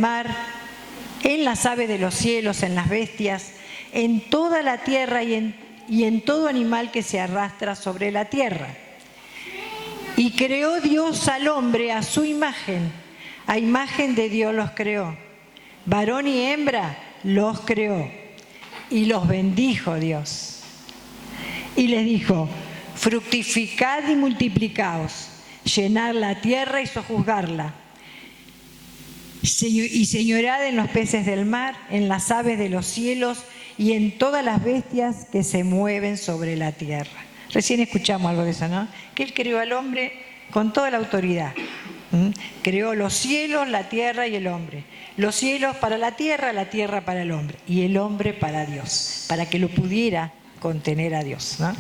mar, en las aves de los cielos, en las bestias, en toda la tierra y en todo animal que se arrastra sobre la tierra. Y creó Dios al hombre a su imagen, a imagen de Dios los creó. Varón y hembra los creó y los bendijo Dios. Y les dijo: fructificad y multiplicaos, llenad la tierra y sojuzgarla, y señorad en los peces del mar, en las aves de los cielos y en todas las bestias que se mueven sobre la tierra. Recién escuchamos algo de eso, ¿no? Que Él creó al hombre con toda la autoridad. Creó los cielos, la tierra y el hombre. Los cielos para la tierra para el hombre. Y el hombre para Dios, para que lo pudiera contener a Dios, ¿no?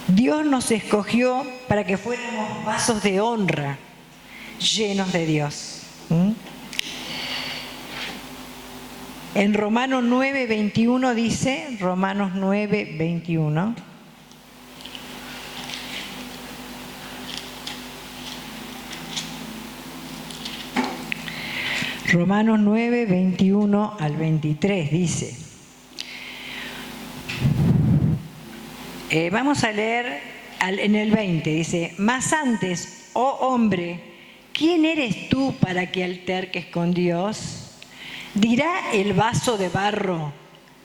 Dios nos escogió para que fuéramos vasos de honra, llenos de Dios. En Romanos 9:21 dice, Romanos 9:21, Romanos 9:21 al 23 dice, vamos a leer en el 20, dice: mas antes, oh hombre, ¿quién eres tú para que alterques con Dios? ¿Dirá el vaso de barro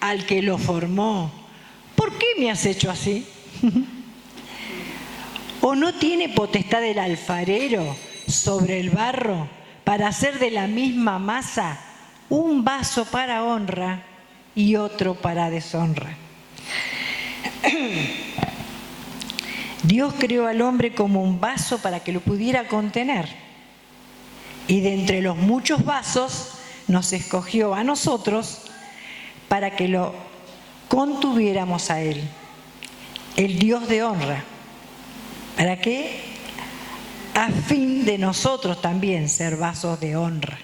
al que lo formó: ¿por qué me has hecho así? ¿O no tiene potestad el alfarero sobre el barro para hacer de la misma masa un vaso para honra y otro para deshonra? Dios creó al hombre como un vaso para que lo pudiera contener. Y de entre los muchos vasos nos escogió a nosotros para que lo contuviéramos a Él, el Dios de honra. ¿Para qué? A fin de nosotros también ser vasos de honra.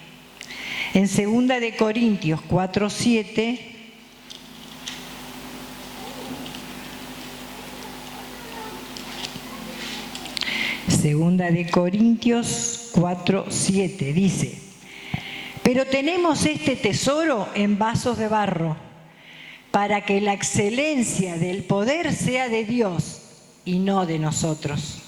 En 2 de Corintios 4:7 Segunda de Corintios 4:7 dice: pero tenemos este tesoro en vasos de barro, para que la excelencia del poder sea de Dios y no de nosotros.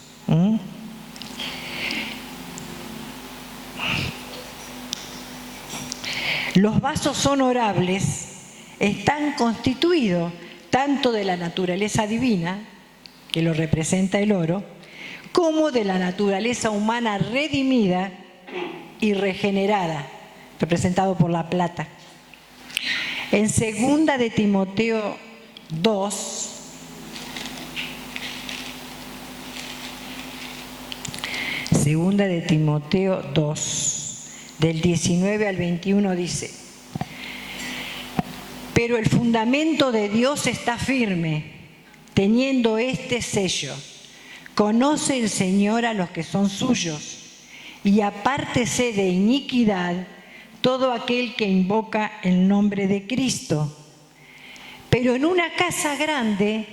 Los vasos honorables están constituidos tanto de la naturaleza divina, que lo representa el oro, como de la naturaleza humana redimida y regenerada, representado por la plata. En 2 de Timoteo 2, Segunda de Timoteo 2, del 19 al 21 dice: pero el fundamento de Dios está firme, teniendo este sello: conoce el Señor a los que son suyos, y apártese de iniquidad todo aquel que invoca el nombre de Cristo. Pero en una casa grande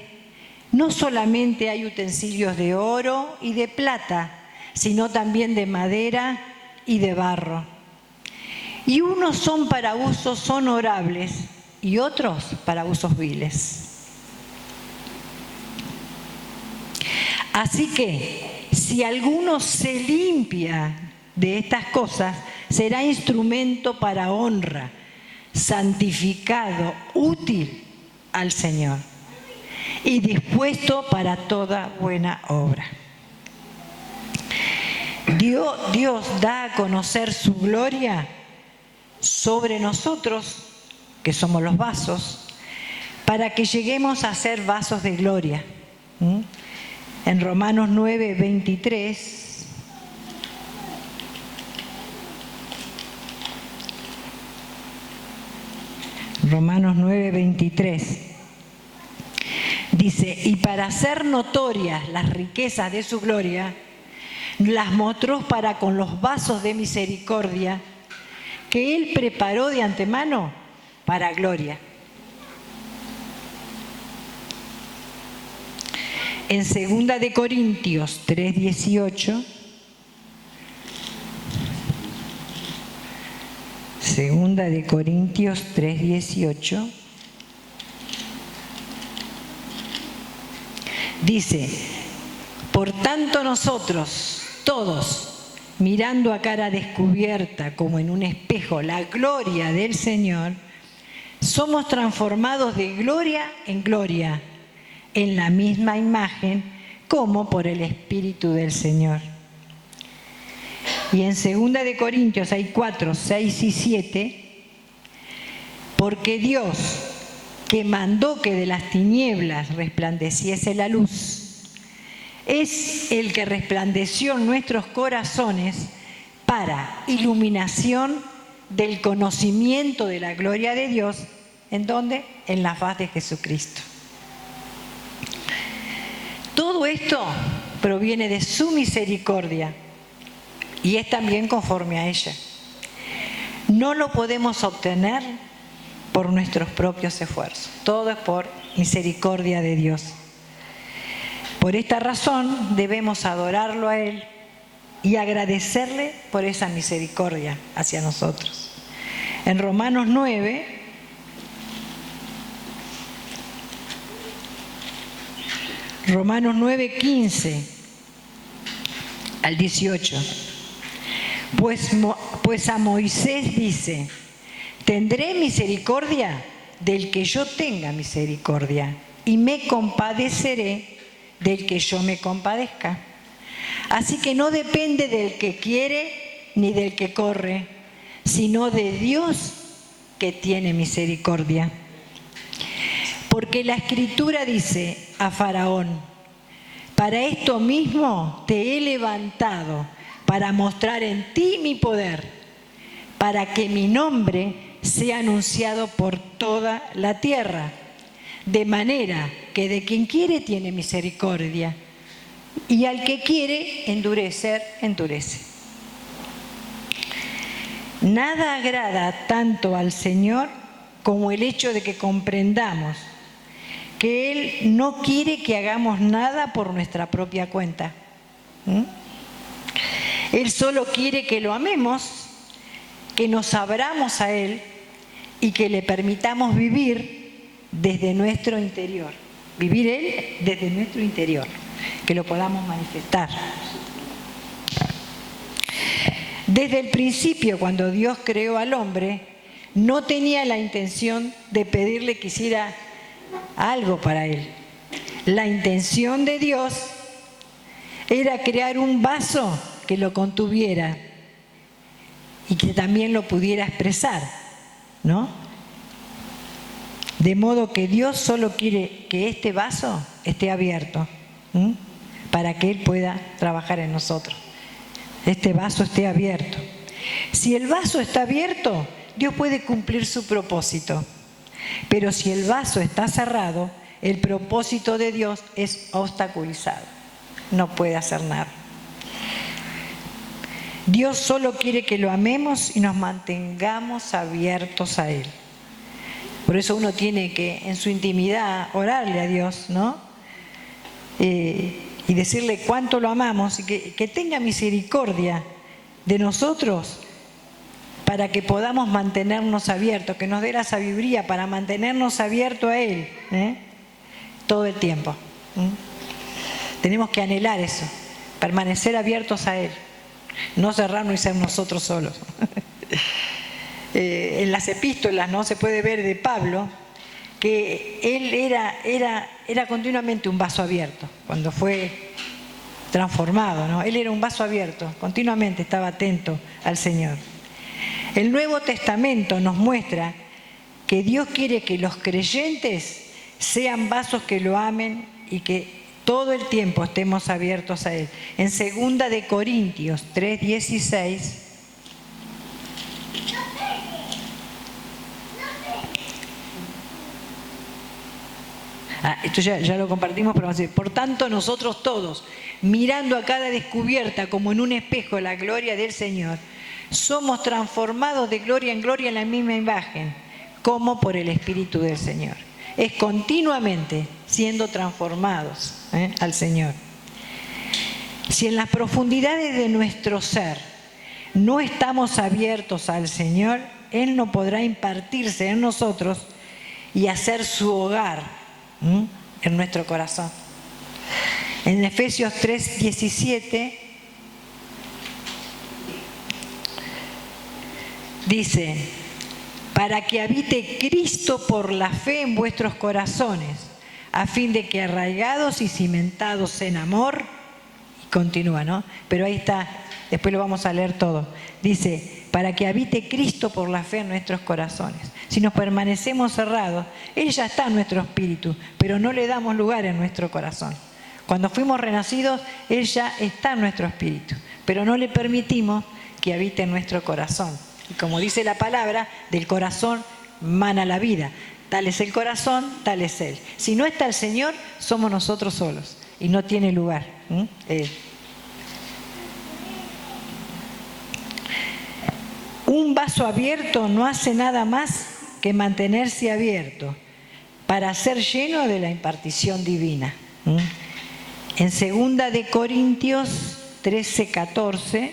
no solamente hay utensilios de oro y de plata, sino también de madera y de barro. Y unos son para usos honorables y otros para usos viles. Así que, si alguno se limpia de estas cosas, será instrumento para honra, santificado, útil al Señor y dispuesto para toda buena obra. Dios da a conocer su gloria sobre nosotros, que somos los vasos, para que lleguemos a ser vasos de gloria. En Romanos 9:23 Romanos 9:23 dice: y para hacer notorias las riquezas de su gloria, las mostró para con los vasos de misericordia que Él preparó de antemano para gloria. En 2 de Corintios 3:18 Segunda de Corintios 3:18. Dice: por tanto nosotros, todos, mirando a cara descubierta como en un espejo la gloria del Señor, somos transformados de gloria en gloria, en la misma imagen como por el Espíritu del Señor. Y en 2 de Corintios hay 4, 6 y 7, porque Dios, que mandó que de las tinieblas resplandeciese la luz, es el que resplandeció en nuestros corazones para iluminación del conocimiento de la gloria de Dios. ¿En dónde? En la faz de Jesucristo. Todo esto proviene de su misericordia y es también conforme a ella. No lo podemos obtener por nuestros propios esfuerzos. Todo es por misericordia de Dios. Por esta razón debemos adorarlo a Él y agradecerle por esa misericordia hacia nosotros. En Romanos 9, Romanos 9:15 al 18. Pues a Moisés dice: tendré misericordia del que yo tenga misericordia, y me compadeceré del que yo me compadezca. Así que no depende del que quiere ni del que corre, sino de Dios que tiene misericordia. Porque la Escritura dice a Faraón: para esto mismo te he levantado, para mostrar en ti mi poder, para que mi nombre sea anunciado por toda la tierra. De manera que de quien quiere tiene misericordia, y al que quiere endurecer, endurece. Nada agrada tanto al Señor como el hecho de que comprendamos que Él no quiere que hagamos nada por nuestra propia cuenta. Él solo quiere que lo amemos, que nos abramos a Él y que le permitamos vivir desde nuestro interior. Vivir Él desde nuestro interior, que lo podamos manifestar. Desde el principio, cuando Dios creó al hombre, no tenía la intención de pedirle que hiciera algo para él. La intención de Dios era crear un vaso que lo contuviera y que también lo pudiera expresar, ¿no? De modo que Dios solo quiere que este vaso esté abierto, para que Él pueda trabajar en nosotros. Este vaso esté abierto. Si el vaso está abierto, Dios puede cumplir su propósito. Pero si el vaso está cerrado, el propósito de Dios es obstaculizado. No puede hacer nada. Dios solo quiere que lo amemos y nos mantengamos abiertos a Él. Por eso uno tiene que, en su intimidad, orarle a Dios, ¿no? Y decirle cuánto lo amamos y que tenga misericordia de nosotros para que podamos mantenernos abiertos, que nos dé la sabiduría para mantenernos abiertos a Él, todo el tiempo. Tenemos que anhelar eso, permanecer abiertos a Él, no cerrarnos y ser nosotros solos. En las epístolas, ¿no?, se puede ver de Pablo que él era continuamente un vaso abierto cuando fue transformado, ¿no? Él era un vaso abierto, continuamente estaba atento al Señor. El Nuevo Testamento nos muestra que Dios quiere que los creyentes sean vasos que lo amen y que todo el tiempo estemos abiertos a Él. En 2 de Corintios 3:16 esto ya lo compartimos, pero vamos a decir: por tanto nosotros todos, mirando a cada descubierta como en un espejo la gloria del Señor, somos transformados de gloria en gloria en la misma imagen, como por el Espíritu del Señor. Es continuamente siendo transformados al Señor. Si en las profundidades de nuestro ser no estamos abiertos al Señor, Él no podrá impartirse en nosotros y hacer su hogar en nuestro corazón. En Efesios 3:17 dice: para que habite Cristo por la fe en vuestros corazones, a fin de que arraigados y cimentados en amor, y continúa, ¿no? Pero ahí está, después lo vamos a leer todo. Dice, para que habite Cristo por la fe en nuestros corazones. Si nos permanecemos cerrados, Él ya está en nuestro espíritu, pero no le damos lugar en nuestro corazón. Cuando fuimos renacidos, Él ya está en nuestro espíritu, pero no le permitimos que habite en nuestro corazón. Y como dice la palabra, del corazón mana la vida. Tal es el corazón, tal es Él. Si no está el Señor, somos nosotros solos y no tiene lugar Él. Un vaso abierto no hace nada más que mantenerse abierto para ser lleno de la impartición divina. En 2 de Corintios 13:14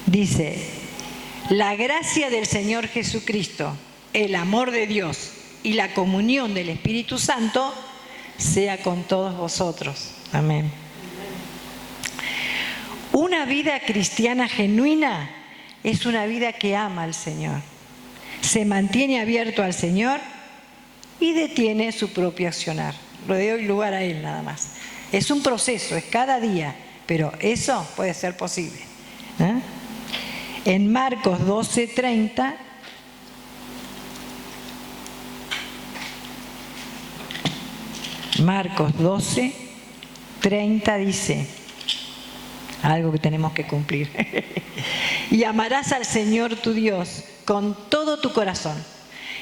dice: la gracia del Señor Jesucristo, el amor de Dios y la comunión del Espíritu Santo sea con todos vosotros. Amén. Una vida cristiana genuina es una vida que ama al Señor, se mantiene abierto al Señor y detiene su propio accionar. Lo doy lugar a Él nada más. Es un proceso, es cada día, pero eso puede ser posible. En Marcos 12:30 Marcos 12:30 dice algo que tenemos que cumplir. Y amarás al Señor tu Dios con todo tu corazón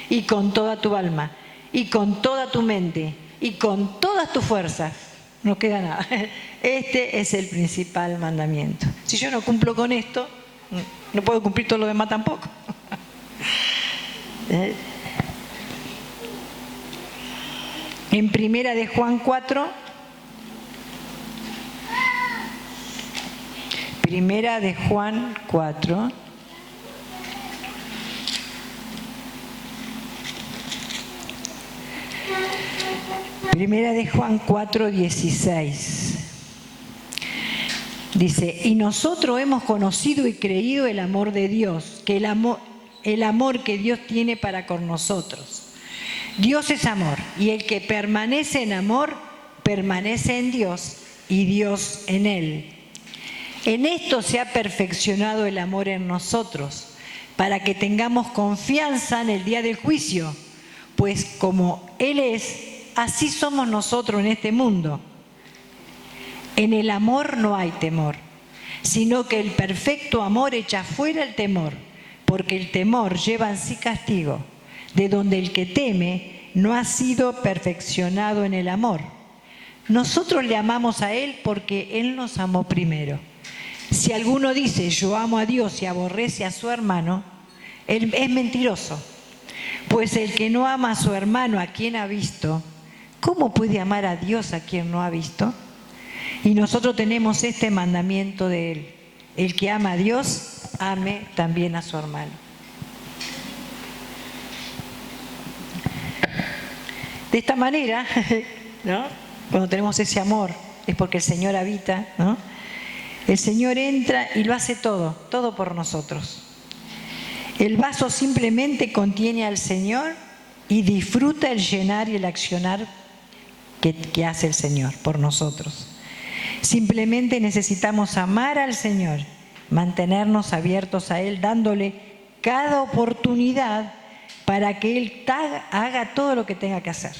y con toda tu alma y con toda tu mente y con todas tus fuerzas. No queda nada. Este es el principal mandamiento. Si yo no cumplo con esto, no puedo cumplir todo lo demás tampoco. En 1 de Juan 4, Primera de Juan 4, Primera de Juan 4:16 dice: y nosotros hemos conocido y creído el amor de Dios, que el amor que Dios tiene para con nosotros. Dios es amor, y el que permanece en amor, permanece en Dios y Dios en él. En esto se ha perfeccionado el amor en nosotros, para que tengamos confianza en el día del juicio, pues como Él es, así somos nosotros en este mundo. En el amor no hay temor, sino que el perfecto amor echa fuera el temor, porque el temor lleva en sí castigo, de donde el que teme no ha sido perfeccionado en el amor. Nosotros le amamos a Él porque Él nos amó primero. Si alguno dice yo amo a Dios y aborrece a su hermano, él es mentiroso. Pues el que no ama a su hermano a quien ha visto, ¿cómo puede amar a Dios a quien no ha visto? Y nosotros tenemos este mandamiento de Él: el que ama a Dios, ame también a su hermano. De esta manera, ¿no? Cuando tenemos ese amor, es porque el Señor habita, ¿no? El Señor entra y lo hace todo por nosotros. El vaso simplemente contiene al Señor y disfruta el llenar y el accionar que hace el Señor por nosotros. Simplemente necesitamos amar al Señor, mantenernos abiertos a Él, dándole cada oportunidad para que Él haga todo lo que tenga que hacer.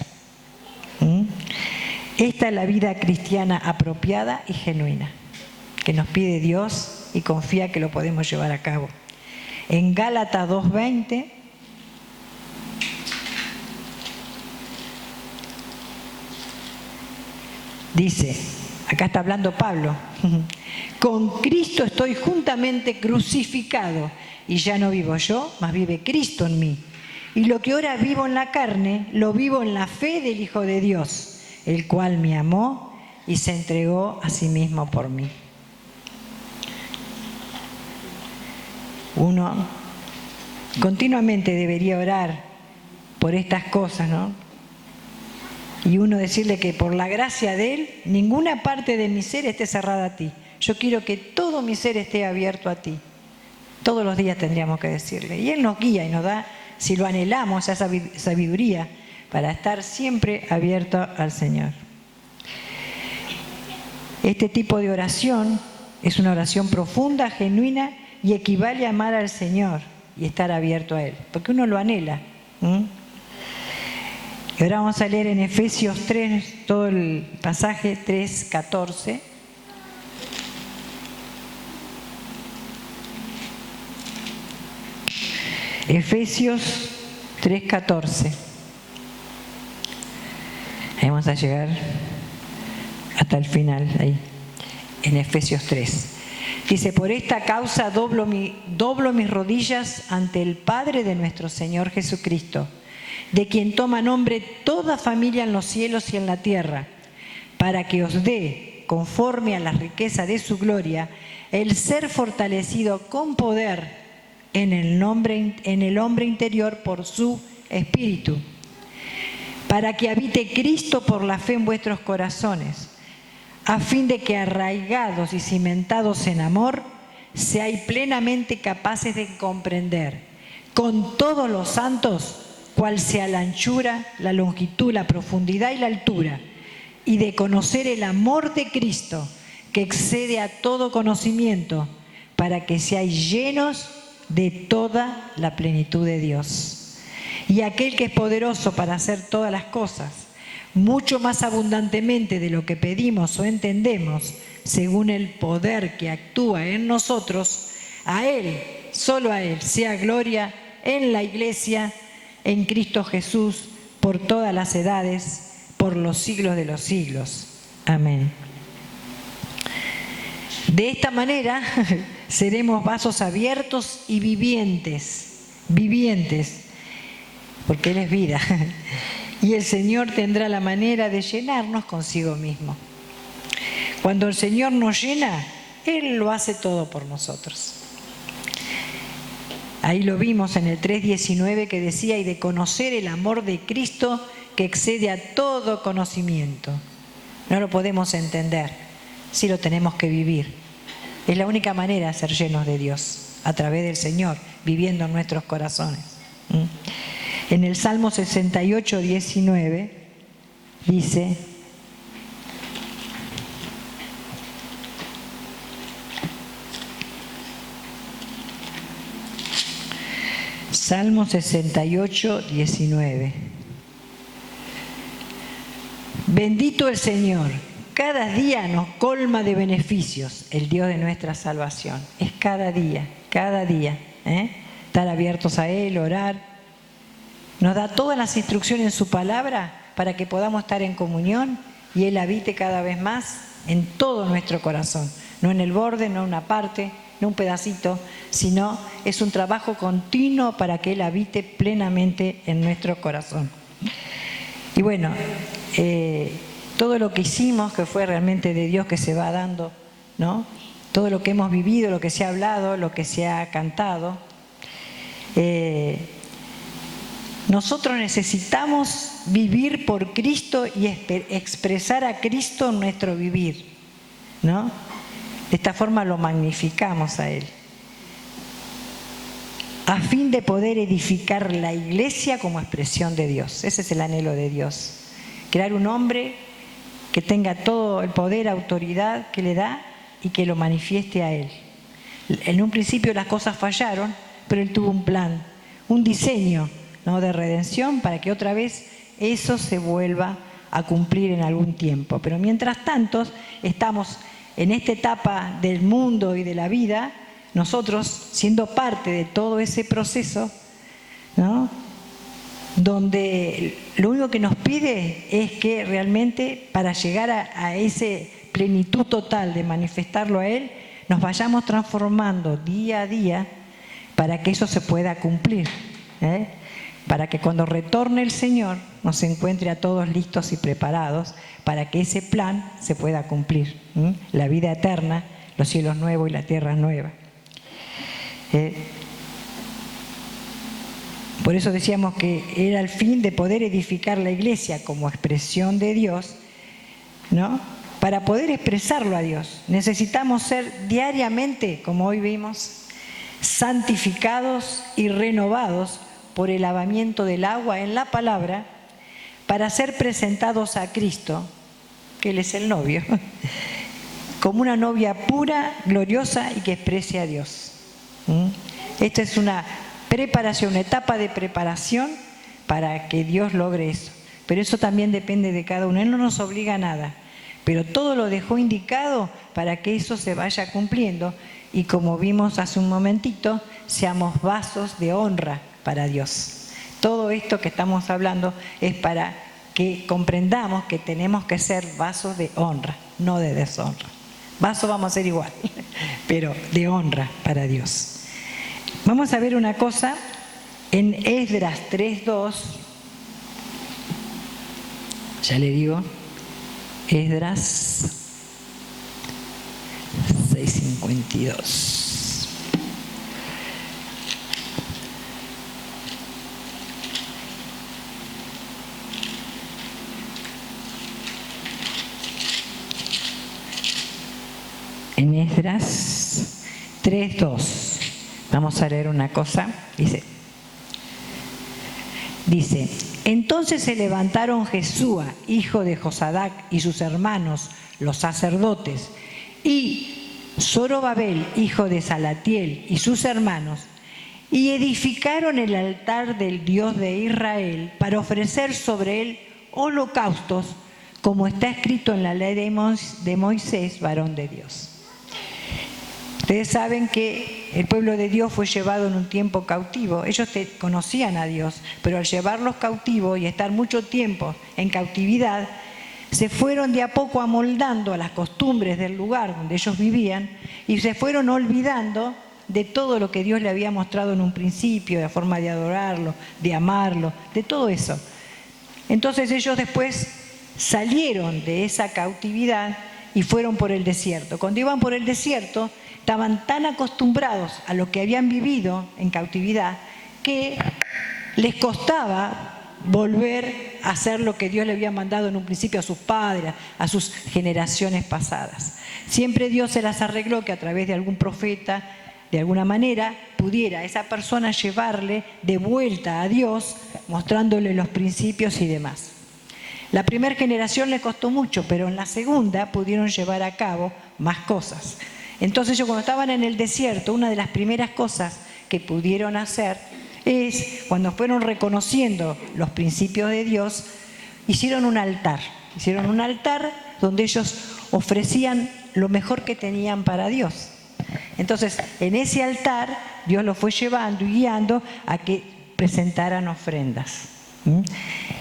Esta es la vida cristiana apropiada y genuina que nos pide Dios y confía que lo podemos llevar a cabo. En Gálatas 2:20 dice, acá está hablando Pablo: con Cristo estoy juntamente crucificado, y ya no vivo yo, mas vive Cristo en mí. Y lo que ahora vivo en la carne, lo vivo en la fe del Hijo de Dios, el cual me amó y se entregó a sí mismo por mí. Uno continuamente debería orar por estas cosas, ¿no? Y uno decirle que por la gracia de Él, ninguna parte de mi ser esté cerrada a ti. Yo quiero que todo mi ser esté abierto a ti. Todos los días tendríamos que decirle. Y Él nos guía y nos da, si lo anhelamos, esa sabiduría para estar siempre abierto al Señor. Este tipo de oración es una oración profunda, genuina y equivale a amar al Señor y estar abierto a Él, porque uno lo anhela. Y ahora vamos a leer en Efesios 3, todo el pasaje 3:14. Efesios 3:14. Ahí vamos a llegar hasta el final, ahí, en Efesios 3. Dice, por esta causa doblo mis rodillas ante el Padre de nuestro Señor Jesucristo, de quien toma nombre toda familia en los cielos y en la tierra, para que os dé, conforme a la riqueza de su gloria, el ser fortalecido con poder en el hombre interior por su Espíritu, para que habite Cristo por la fe en vuestros corazones, a fin de que arraigados y cimentados en amor, seáis plenamente capaces de comprender con todos los santos cuál sea la anchura, la longitud, la profundidad y la altura, y de conocer el amor de Cristo, que excede a todo conocimiento, para que seáis llenos de toda la plenitud de Dios. Y aquel que es poderoso para hacer todas las cosas, mucho más abundantemente de lo que pedimos o entendemos, según el poder que actúa en nosotros, a Él, solo a Él, sea gloria en la Iglesia, en Cristo Jesús, por todas las edades, por los siglos de los siglos. Amén. De esta manera seremos vasos abiertos y vivientes, porque Él es vida. Y el Señor tendrá la manera de llenarnos consigo mismo. Cuando el Señor nos llena, Él lo hace todo por nosotros. Ahí lo vimos en el 3:19 que decía, y de conocer el amor de Cristo que excede a todo conocimiento. No lo podemos entender, sí lo tenemos que vivir. Es la única manera de ser llenos de Dios, a través del Señor, viviendo en nuestros corazones. En el Salmo 68:19 dice, Salmo 68:19. Bendito el Señor, cada día nos colma de beneficios, el Dios de nuestra salvación. Es cada día, estar abiertos a Él, orar. Nos da todas las instrucciones en su palabra para que podamos estar en comunión y Él habite cada vez más en todo nuestro corazón. No en el borde, no en una parte, no un pedacito, sino es un trabajo continuo para que Él habite plenamente en nuestro corazón. Y bueno, todo lo que hicimos, que fue realmente de Dios que se va dando, ¿no? Todo lo que hemos vivido, lo que se ha hablado, lo que se ha cantado. Nosotros necesitamos vivir por Cristo y expresar a Cristo en nuestro vivir, ¿no? De esta forma lo magnificamos a Él, a fin de poder edificar la iglesia como expresión de Dios. Ese es el anhelo de Dios. Crear un hombre que tenga todo el poder, autoridad que le da y que lo manifieste a Él. En un principio las cosas fallaron, pero Él tuvo un plan, un diseño, ¿no?, de redención para que otra vez eso se vuelva a cumplir en algún tiempo. Pero mientras tanto estamos en esta etapa del mundo y de la vida, nosotros siendo parte de todo ese proceso, ¿no?, donde lo único que nos pide es que realmente para llegar a esa plenitud total de manifestarlo a Él, nos vayamos transformando día a día para que eso se pueda cumplir, para que cuando retorne el Señor nos encuentre a todos listos y preparados para que ese plan se pueda cumplir, la vida eterna, los cielos nuevos y la tierra nueva. Por eso decíamos que era el fin de poder edificar la iglesia como expresión de Dios, ¿no? Para poder expresarlo a Dios, necesitamos ser diariamente, como hoy vimos, santificados y renovados por el lavamiento del agua en la palabra, para ser presentados a Cristo, que Él es el novio, como una novia pura, gloriosa y que exprese a Dios. Esta es una preparación, una etapa de preparación para que Dios logre eso. Pero eso también depende de cada uno. Él no nos obliga a nada, pero todo lo dejó indicado para que eso se vaya cumpliendo y, como vimos hace un momentito, seamos vasos de honra para Dios. Todo esto que estamos hablando es para que comprendamos que tenemos que ser vasos de honra, no de deshonra. Vasos vamos a ser igual, pero de honra para Dios. Vamos a ver una cosa en Esdras 3:2. Ya le digo, Esdras 6:52. En Esdras 3:2 vamos a leer una cosa. Dice: entonces se levantaron Jesúa, hijo de Josadac, y sus hermanos, los sacerdotes, y Zorobabel, hijo de Salatiel, y sus hermanos, y edificaron el altar del Dios de Israel para ofrecer sobre él holocaustos, como está escrito en la ley de Moisés, varón de Dios. Ustedes saben que el pueblo de Dios fue llevado en un tiempo cautivo. Ellos conocían a Dios, pero al llevarlos cautivos y estar mucho tiempo en cautividad, se fueron de a poco amoldando a las costumbres del lugar donde ellos vivían y se fueron olvidando de todo lo que Dios le había mostrado en un principio, de la forma de adorarlo, de amarlo, de todo eso. Entonces ellos después salieron de esa cautividad y fueron por el desierto. Cuando iban por el desierto, estaban tan acostumbrados a lo que habían vivido en cautividad que les costaba volver a hacer lo que Dios le había mandado en un principio a sus padres, a sus generaciones pasadas. Siempre Dios se las arregló que a través de algún profeta, de alguna manera, pudiera esa persona llevarle de vuelta a Dios, mostrándole los principios y demás. La primera generación le costó mucho, pero en la segunda pudieron llevar a cabo más cosas. Entonces ellos, cuando estaban en el desierto, una de las primeras cosas que pudieron hacer es, cuando fueron reconociendo los principios de Dios, hicieron un altar. Hicieron un altar donde ellos ofrecían lo mejor que tenían para Dios. Entonces, en ese altar, Dios los fue llevando y guiando a que presentaran ofrendas.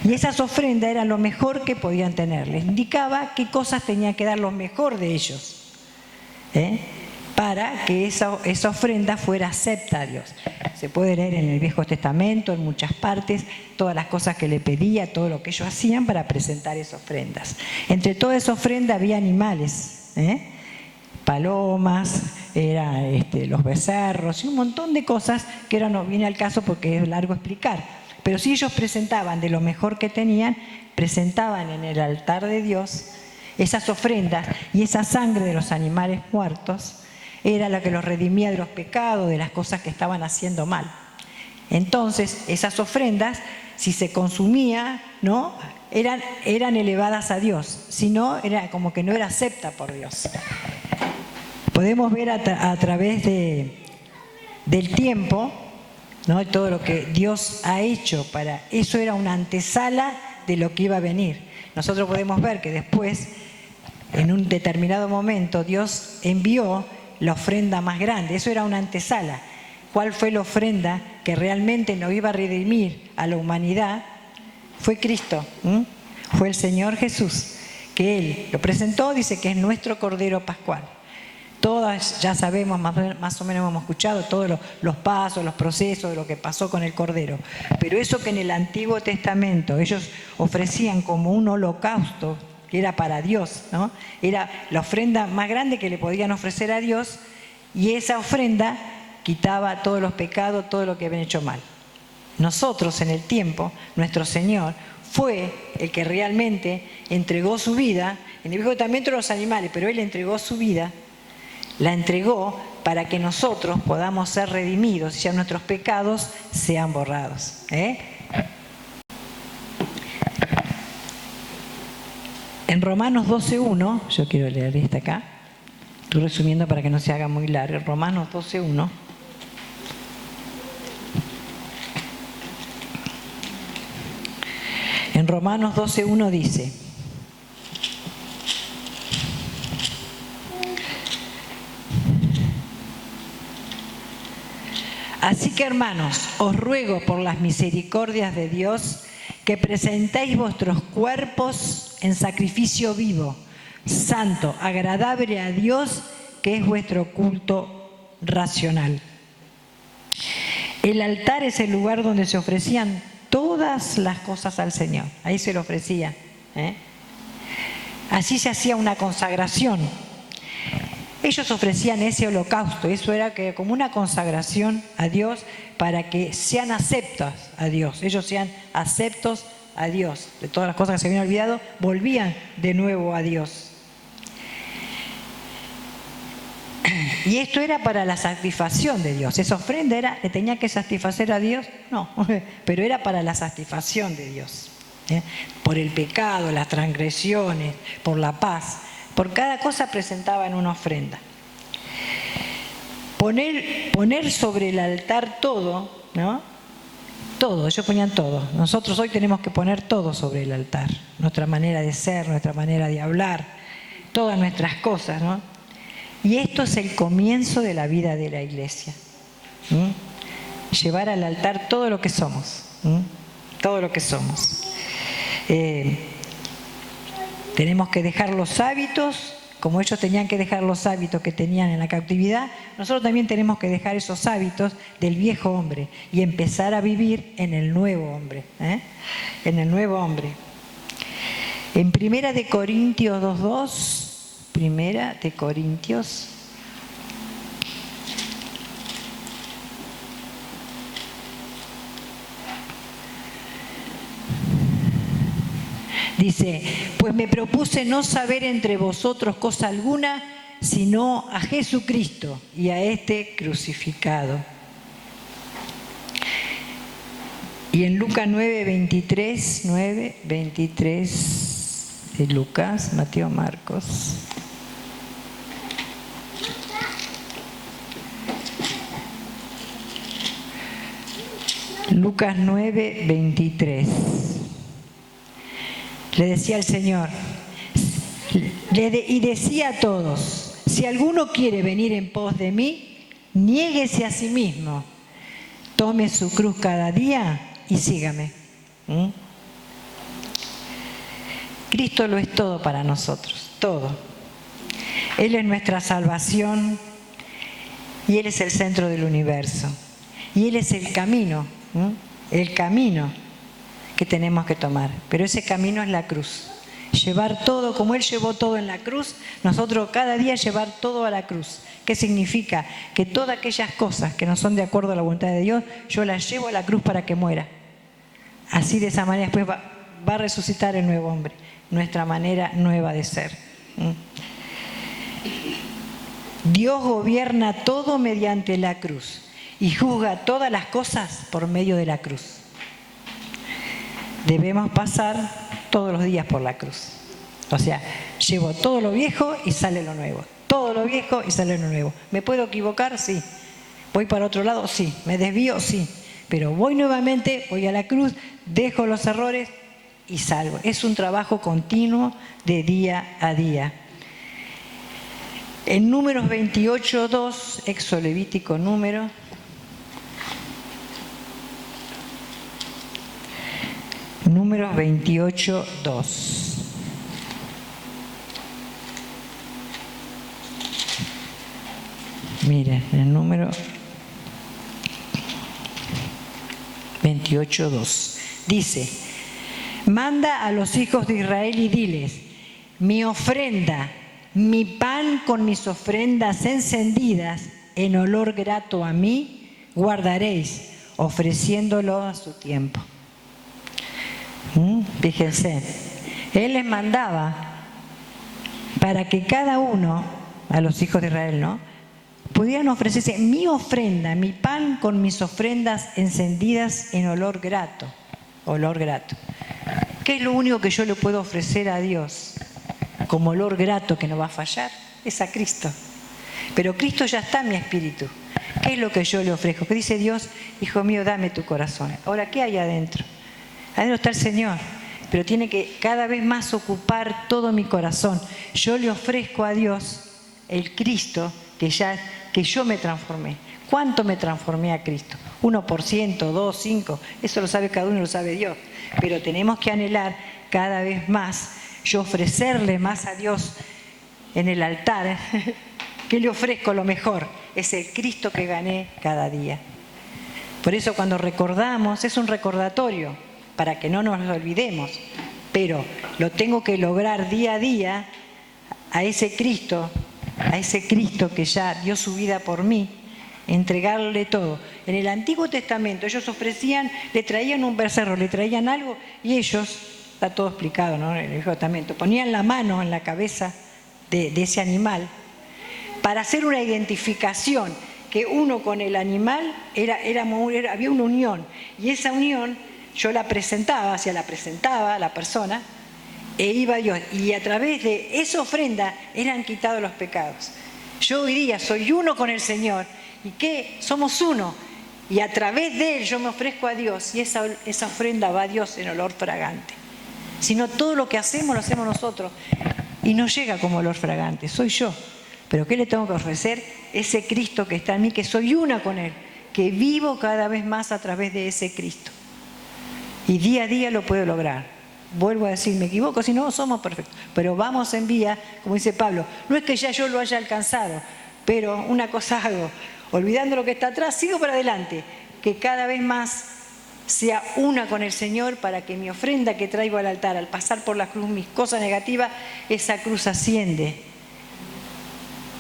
Y esas ofrendas eran lo mejor que podían tener. Les indicaba qué cosas tenían que dar lo mejor de ellos, para que esa ofrenda fuera acepta a Dios. Se puede leer en el Viejo Testamento, en muchas partes, todas las cosas que le pedía, todo lo que ellos hacían para presentar esas ofrendas. Entre toda esa ofrenda había animales, palomas, los becerros y un montón de cosas que ahora no viene al caso porque es largo explicar. Pero si ellos presentaban de lo mejor que tenían, presentaban en el altar de Dios esas ofrendas, y esa sangre de los animales muertos era la que los redimía de los pecados, de las cosas que estaban haciendo mal. Entonces, esas ofrendas, si se consumía, ¿no?, eran elevadas a Dios. Si no, era como que no era acepta por Dios. Podemos ver a través del tiempo, ¿no?, todo lo que Dios ha hecho para eso. Era una antesala de lo que iba a venir. Nosotros podemos ver que después, en un determinado momento, Dios envió la ofrenda más grande. Eso era una antesala. ¿Cuál fue la ofrenda que realmente nos iba a redimir a la humanidad? Fue Cristo, fue el Señor Jesús, que Él lo presentó, dice que es nuestro Cordero Pascual. Todas ya sabemos, más o menos hemos escuchado todos los pasos, los procesos de lo que pasó con el Cordero. Pero eso que en el Antiguo Testamento ellos ofrecían como un holocausto, que era para Dios, ¿no?, era la ofrenda más grande que le podían ofrecer a Dios, y esa ofrenda quitaba todos los pecados, todo lo que habían hecho mal. nosotros en el tiempo, nuestro Señor fue el que realmente entregó su vida. En el Viejo Testamento los animales, pero Él entregó su vida, la entregó para que nosotros podamos ser redimidos y ya nuestros pecados sean borrados. En Romanos 12.1, yo quiero leer esta acá, estoy resumiendo para que no se haga muy largo. Romanos 12.1. En Romanos 12.1 dice: así que, hermanos, os ruego por las misericordias de Dios que presentéis vuestros cuerpos en sacrificio vivo, santo, agradable a Dios, que es vuestro culto racional. El altar es el lugar donde se ofrecían todas las cosas al Señor. Ahí se lo ofrecía. Así se hacía una consagración. Ellos ofrecían ese holocausto, eso era como una consagración a Dios para que sean aceptos a Dios. Ellos sean aceptos a Dios. De todas las cosas que se habían olvidado, volvían de nuevo a Dios. Y esto era para la satisfacción de Dios. Esa ofrenda ¿le tenía que satisfacer a Dios? No, pero era para la satisfacción de Dios. Por el pecado, las transgresiones, por la paz. Por cada cosa presentaban una ofrenda. Poner sobre el altar todo, ¿no? Todo, ellos ponían todo. Nosotros hoy tenemos que poner todo sobre el altar. Nuestra manera de ser, nuestra manera de hablar, todas nuestras cosas, ¿no? Y esto es el comienzo de la vida de la iglesia. Llevar al altar todo lo que somos. Todo lo que somos. Tenemos que dejar los hábitos, como ellos tenían que dejar los hábitos que tenían en la cautividad, nosotros también tenemos que dejar esos hábitos del viejo hombre y empezar a vivir en el nuevo hombre. En el nuevo hombre. En 1 de Corintios 2.2, 1 de Corintios, dice: pues me propuse no saber entre vosotros cosa alguna, sino a Jesucristo y a este crucificado. Y en Lucas 9.23 de Lucas, Mateo, Marcos. Lucas 9.23. Le decía el Señor, y decía a todos: si alguno quiere venir en pos de mí, niéguese a sí mismo, tome su cruz cada día y sígame. Cristo lo es todo para nosotros, todo. Él es nuestra salvación y Él es el centro del universo. Y Él es el camino que tenemos que tomar. Pero ese camino es la cruz. Llevar todo, como Él llevó todo en la cruz, nosotros cada día llevar todo a la cruz. ¿Qué significa? Que todas aquellas cosas que no son de acuerdo a la voluntad de Dios, yo las llevo a la cruz para que muera. Así, de esa manera, después va a resucitar el nuevo hombre, nuestra manera nueva de ser. Dios gobierna todo mediante la cruz y juzga todas las cosas por medio de la cruz. Debemos pasar todos los días por la cruz. O sea, llevo todo lo viejo y sale lo nuevo. Todo lo viejo y sale lo nuevo. ¿Me puedo equivocar? Sí. ¿Voy para otro lado? Sí. ¿Me desvío? Sí. Pero voy nuevamente, voy a la cruz, dejo los errores y salgo. Es un trabajo continuo de día a día. En Números 28.2, exolevítico número. Números 28.2. Miren, el número 28.2. Dice: manda a los hijos de Israel y diles: mi ofrenda, mi pan con mis ofrendas encendidas en olor grato a mí, guardaréis, ofreciéndolo a su tiempo. Fíjense, Él les mandaba para que cada uno, a los hijos de Israel, ¿no?, pudieran ofrecerse mi ofrenda, mi pan con mis ofrendas encendidas en olor grato. Olor grato. ¿Qué es lo único que yo le puedo ofrecer a Dios como olor grato que no va a fallar? Es a Cristo. Pero Cristo ya está en mi espíritu. ¿Qué es lo que yo le ofrezco? Que dice Dios, hijo mío, dame tu corazón. Ahora, ¿qué hay adentro? Adentro está el Señor, pero tiene que cada vez más ocupar todo mi corazón. Yo le ofrezco a Dios el Cristo que yo me transformé. ¿Cuánto me transformé a Cristo? 1%, 2, 5, eso lo sabe cada uno, lo sabe Dios. Pero tenemos que anhelar cada vez más, yo ofrecerle más a Dios en el altar. ¿Qué le ofrezco? Lo mejor, es el Cristo que gané cada día. Por eso cuando recordamos, es un recordatorio, para que no nos lo olvidemos, pero lo tengo que lograr día a día a ese Cristo que ya dio su vida por mí, entregarle todo. En el Antiguo Testamento ellos ofrecían, le traían un becerro, le traían algo y ellos, está todo explicado, ¿no?, en el Viejo Testamento, ponían la mano en la cabeza de ese animal para hacer una identificación, que uno con el animal había una unión, y esa unión yo la presentaba a la persona, e iba a Dios, y a través de esa ofrenda eran quitados los pecados. Yo hoy día soy uno con el Señor, y que somos uno, y a través de Él yo me ofrezco a Dios, y esa ofrenda va a Dios en olor fragante. Si no, todo lo que hacemos lo hacemos nosotros, y no llega como olor fragante, soy yo. Pero ¿qué le tengo que ofrecer? Ese Cristo que está en mí, que soy una con Él, que vivo cada vez más a través de ese Cristo. Y día a día lo puedo lograr. Vuelvo a decir, me equivoco, si no somos perfectos, pero vamos en vía, como dice Pablo, no es que ya yo lo haya alcanzado, pero una cosa hago, olvidando lo que está atrás, sigo para adelante, que cada vez más sea una con el Señor, para que mi ofrenda que traigo al altar, al pasar por la cruz, mis cosas negativas, esa cruz asciende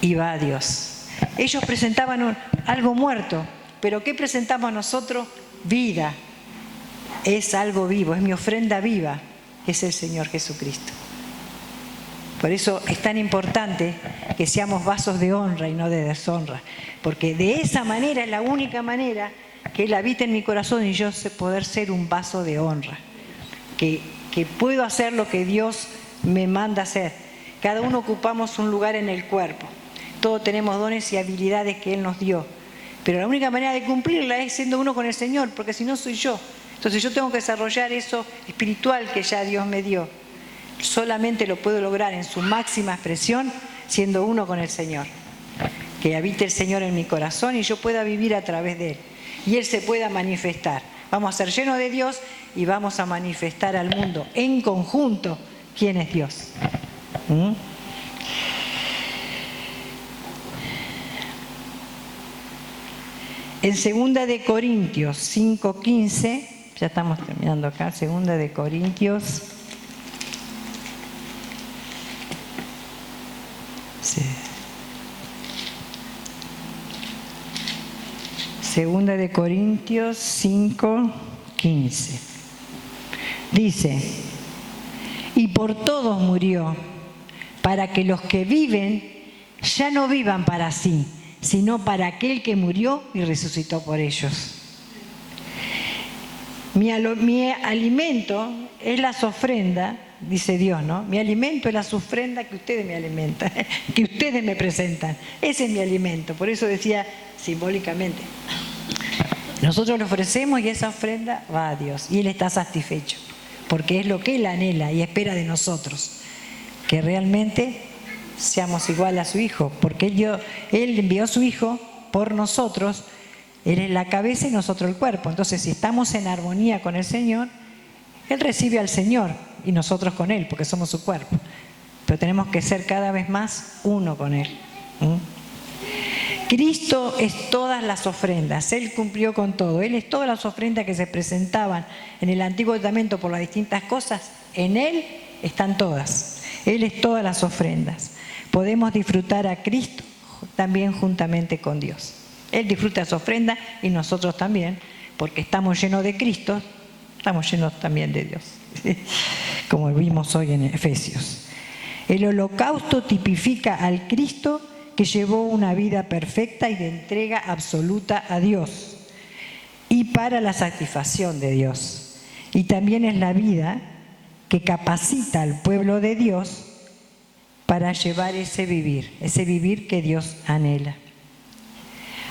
y va a Dios. Ellos presentaban algo muerto, pero ¿qué presentamos nosotros? Vida. Es algo vivo, es mi ofrenda viva, es el Señor Jesucristo. Por eso es tan importante que seamos vasos de honra y no de deshonra, porque de esa manera es la única manera que Él habita en mi corazón y yo poder ser un vaso de honra, que puedo hacer lo que Dios me manda hacer. Cada uno ocupamos un lugar en el cuerpo, todos tenemos dones y habilidades que Él nos dio, pero la única manera de cumplirla es siendo uno con el Señor, porque si no soy yo. Entonces yo tengo que desarrollar eso espiritual que ya Dios me dio. Solamente lo puedo lograr en su máxima expresión siendo uno con el Señor. Que habite el Señor en mi corazón y yo pueda vivir a través de Él. Y Él se pueda manifestar. Vamos a ser llenos de Dios y vamos a manifestar al mundo en conjunto quién es Dios. En 2 de Corintios 5:15, ya estamos terminando acá, 2 de Corintios. Sí. 2 de Corintios 5:15. Dice, y por todos murió, para que los que viven ya no vivan para sí, sino para aquel que murió y resucitó por ellos. Mi alimento es las ofrendas, dice Dios, ¿no? Mi alimento es las ofrendas que ustedes me alimentan, que ustedes me presentan. Ese es mi alimento. Por eso decía simbólicamente. Nosotros le ofrecemos y esa ofrenda va a Dios. Y Él está satisfecho, porque es lo que Él anhela y espera de nosotros. Que realmente seamos igual a su Hijo, porque Él envió a su Hijo por nosotros. Él es la cabeza y nosotros el cuerpo. Entonces, si estamos en armonía con el Señor, Él recibe al Señor y nosotros con Él, porque somos su cuerpo. Pero tenemos que ser cada vez más uno con Él. Cristo es todas las ofrendas. Él cumplió con todo. Él es todas las ofrendas que se presentaban en el Antiguo Testamento por las distintas cosas. En Él están todas. Él es todas las ofrendas. Podemos disfrutar a Cristo también juntamente con Dios. Él disfruta su ofrenda y nosotros también porque estamos llenos de Cristo, estamos llenos también de Dios, como vimos hoy en Efesios. El holocausto tipifica al Cristo que llevó una vida perfecta y de entrega absoluta a Dios y para la satisfacción de Dios. Y también es la vida que capacita al pueblo de Dios para llevar ese vivir que Dios anhela.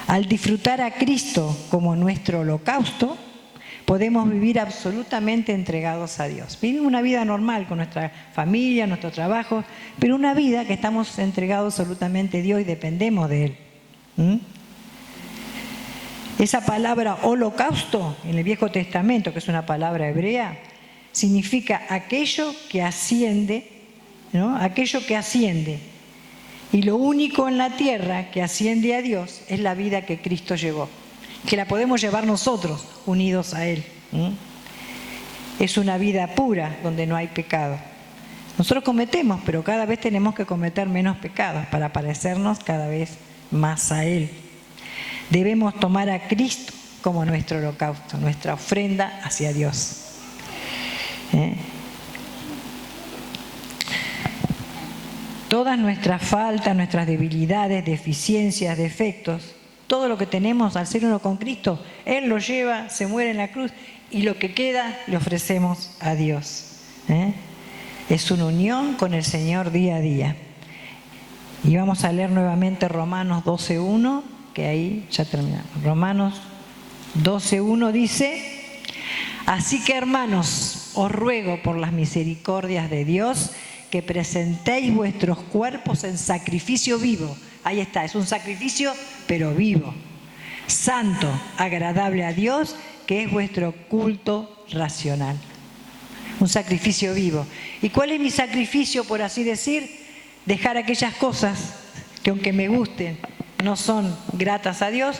Al disfrutar a Cristo como nuestro holocausto, podemos vivir absolutamente entregados a Dios. Vivir una vida normal con nuestra familia, nuestro trabajo, pero una vida que estamos entregados absolutamente a Dios y dependemos de Él. Esa palabra holocausto en el Viejo Testamento, que es una palabra hebrea, significa aquello que asciende, ¿no? Aquello que asciende. Y lo único en la tierra que asciende a Dios es la vida que Cristo llevó, que la podemos llevar nosotros unidos a Él. Es una vida pura donde no hay pecado. Nosotros cometemos, pero cada vez tenemos que cometer menos pecados para parecernos cada vez más a Él. Debemos tomar a Cristo como nuestro holocausto, nuestra ofrenda hacia Dios. Todas nuestras faltas, nuestras debilidades, deficiencias, defectos, todo lo que tenemos al ser uno con Cristo, Él lo lleva, se muere en la cruz y lo que queda le ofrecemos a Dios. Es una unión con el Señor día a día. Y vamos a leer nuevamente Romanos 12:1, que ahí ya terminamos. Romanos 12:1 dice: así que, hermanos, os ruego por las misericordias de Dios que presentéis vuestros cuerpos en sacrificio vivo. Ahí está, es un sacrificio pero vivo, santo, agradable a Dios, que es vuestro culto racional. Un sacrificio vivo. ¿Y cuál es mi sacrificio, por así decir? Dejar aquellas cosas que, aunque me gusten, no son gratas a Dios,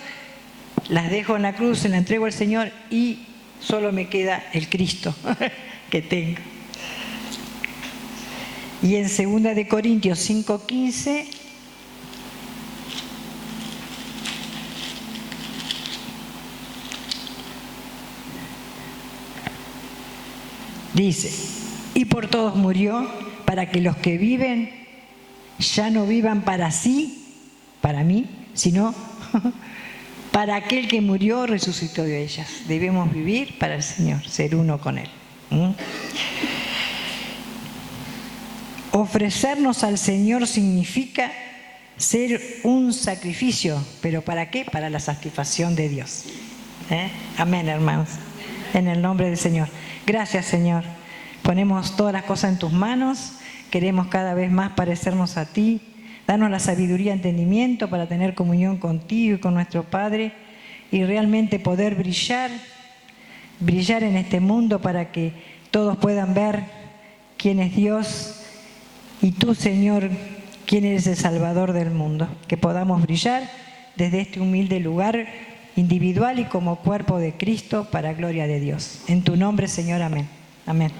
las dejo en la cruz, se las entrego al Señor y solo me queda el Cristo que tengo. Y en 2 de Corintios 5:15 dice: y por todos murió, para que los que viven ya no vivan para sí, para mí, sino para aquel que murió, resucitó de ellas. Debemos vivir para el Señor, ser uno con Él. Ofrecernos al Señor significa ser un sacrificio, pero ¿para qué? Para la satisfacción de Dios. Amén, hermanos. En el nombre del Señor. Gracias, Señor. Ponemos todas las cosas en tus manos. Queremos cada vez más parecernos a ti. Danos la sabiduría y entendimiento para tener comunión contigo y con nuestro Padre y realmente poder brillar en este mundo para que todos puedan ver quién es Dios y tú, Señor, quién eres el Salvador del mundo. Que podamos brillar desde este humilde lugar individual y como cuerpo de Cristo para gloria de Dios. En tu nombre, Señor, amén. Amén.